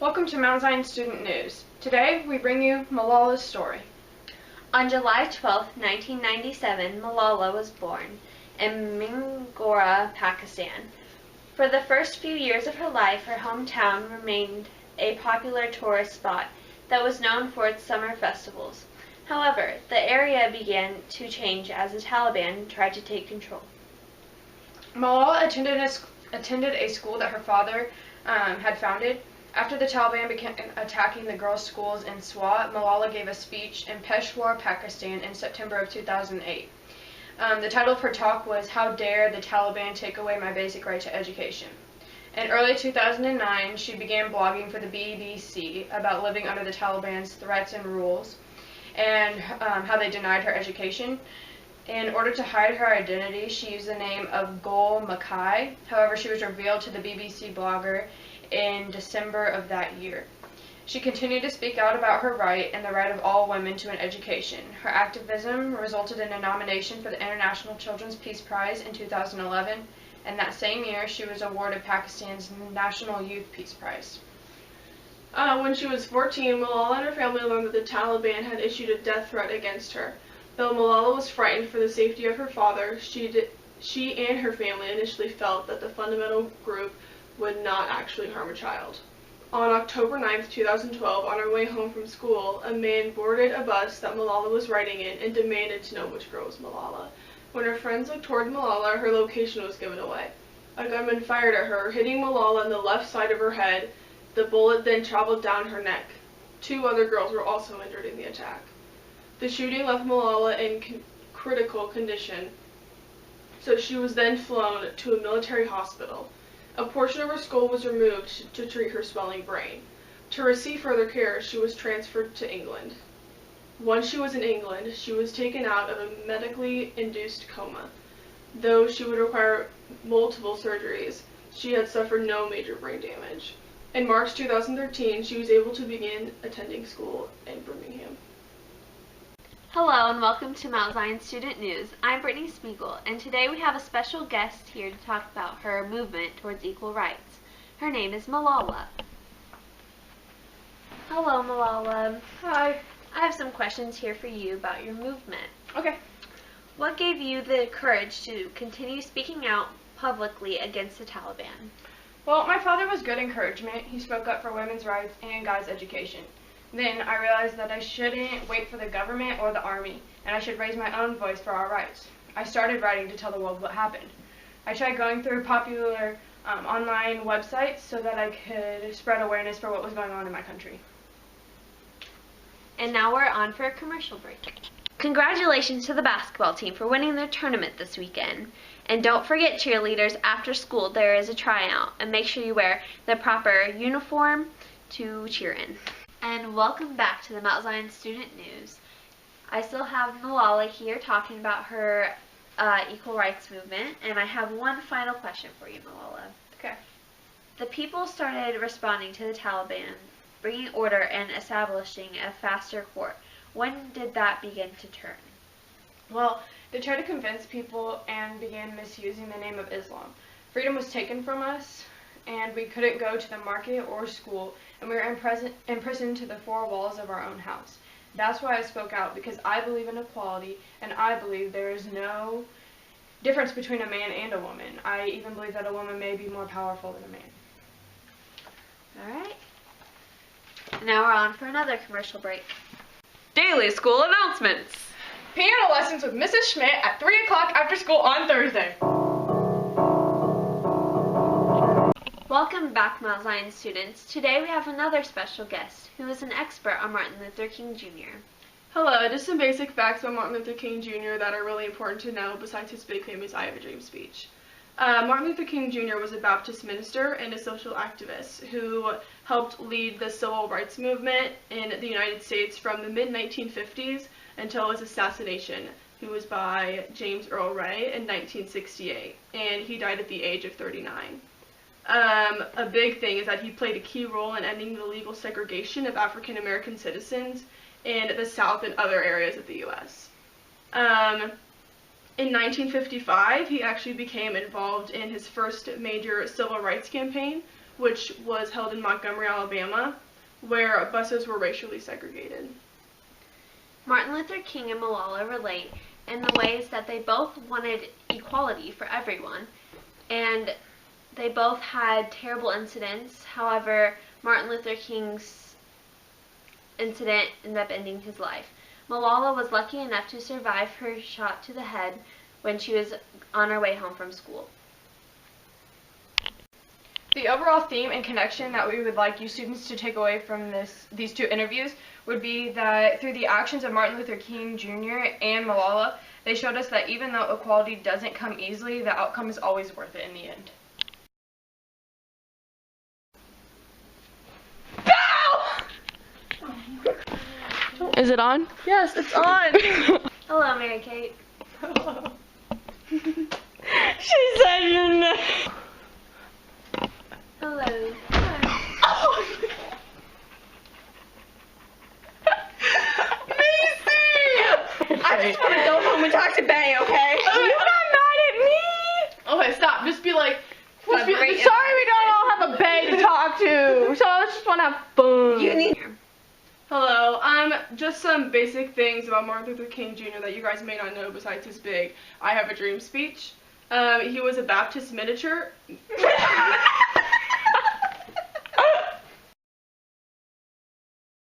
Welcome to Mount Zion Student News. Today we bring you Malala's story. On July 12, 1997, Malala was born in Mingora, Pakistan. For the first few years of her life, her hometown remained a popular tourist spot that was known for its summer festivals. However, the area began to change as the Taliban tried to take control. Malala attended a school that her father had founded. After the Taliban began attacking the girls' schools in Swat, Malala gave a speech in Peshawar, Pakistan in September of 2008. The title of her talk was, "How Dare the Taliban Take Away My Basic Right to Education?" In early 2009, she began blogging for the BBC about living under the Taliban's threats and rules and how they denied her education. In order to hide her identity, she used the name of Gul Mackay. However, she was revealed to the BBC blogger in December of that year. She continued to speak out about her right and the right of all women to an education. Her activism resulted in a nomination for the International Children's Peace Prize in 2011, and that same year she was awarded Pakistan's National Youth Peace Prize. When she was 14, Malala and her family learned that the Taliban had issued a death threat against her. Though Malala was frightened for the safety of her father, she and her family initially felt that the fundamental group would not actually harm a child. On October 9, 2012, on her way home from school, a man boarded a bus that Malala was riding in and demanded to know which girl was Malala. When her friends looked toward Malala, her location was given away. A gunman fired at her, hitting Malala in the left side of her head. The bullet then traveled down her neck. 2 other girls were also injured in the attack. The shooting left Malala in critical condition, so she was then flown to a military hospital. A portion of her skull was removed to treat her swelling brain. To receive further care, she was transferred to England. Once she was in England, she was taken out of a medically induced coma. Though she would require multiple surgeries, she had suffered no major brain damage. In March 2013, she was able to begin attending school in Birmingham. Hello and welcome to Mount Zion Student News. I'm Brittany Spiegel, and today we have a special guest here to talk about her movement towards equal rights. Her name is Malala. Hello, Malala. Hi. I have some questions here for you about your movement. Okay. What gave you the courage to continue speaking out publicly against the Taliban? Well, my father was good encouragement. He spoke up for women's rights and guys' education. Then I realized that I shouldn't wait for the government or the army, and I should raise my own voice for our rights. I started writing to tell the world what happened. I tried going through popular online websites so that I could spread awareness for what was going on in my country. And now we're on for a commercial break. Congratulations to the basketball team for winning their tournament this weekend. And don't forget, cheerleaders, after school there is a tryout, and make sure you wear the proper uniform to cheer in. And welcome back to the Mount Zion Student News. I still have Malala here talking about her equal rights movement, and I have one final question for you, Malala. Okay. The people started responding to the Taliban, bringing order and establishing a faster court. When did that begin to turn? Well, they tried to convince people and began misusing the name of Islam. Freedom was taken from us, and we couldn't go to the market or school, and we were imprisoned to the 4 walls of our own house. That's why I spoke out, because I believe in equality, and I believe there is no difference between a man and a woman. I even believe that a woman may be more powerful than a man. Alright. Now we're on for another commercial break. Daily school announcements. Piano lessons with Mrs. Schmidt at 3 o'clock after school on Thursday. Welcome back, Mount Zion students. Today we have another special guest who is an expert on Martin Luther King Jr. Hello, just some basic facts about Martin Luther King Jr. that are really important to know besides his big famous I Have a Dream speech. Martin Luther King Jr. was a Baptist minister and a social activist who helped lead the civil rights movement in the United States from the mid-1950s until his assassination, who was by James Earl Ray in 1968, and he died at the age of 39. A big thing is that he played a key role in ending the legal segregation of African American citizens in the South and other areas of the U.S. In 1955, he actually became involved in his first major civil rights campaign, which was held in Montgomery, Alabama, where buses were racially segregated. Martin Luther King and Malala relate in the ways that they both wanted equality for everyone, and they both had terrible incidents. However, Martin Luther King's incident ended up ending his life. Malala was lucky enough to survive her shot to the head when she was on her way home from school. The overall theme and connection that we would like you students to take away from these two interviews would be that through the actions of Martin Luther King Jr. and Malala, they showed us that even though equality doesn't come easily, the outcome is always worth it in the end. Is it on? Yes, it's on. Hello, Mary Kate. She said no. Hello. I just want to go home and talk to Benny, okay? You're not mad at me. Okay, stop. Just be like, sorry we don't all have a bae to talk to. So I just want to have fun. You need. Hello. Just some basic things about Martin Luther King Jr. that you guys may not know besides his big "I Have a Dream" speech. He was a Baptist minister.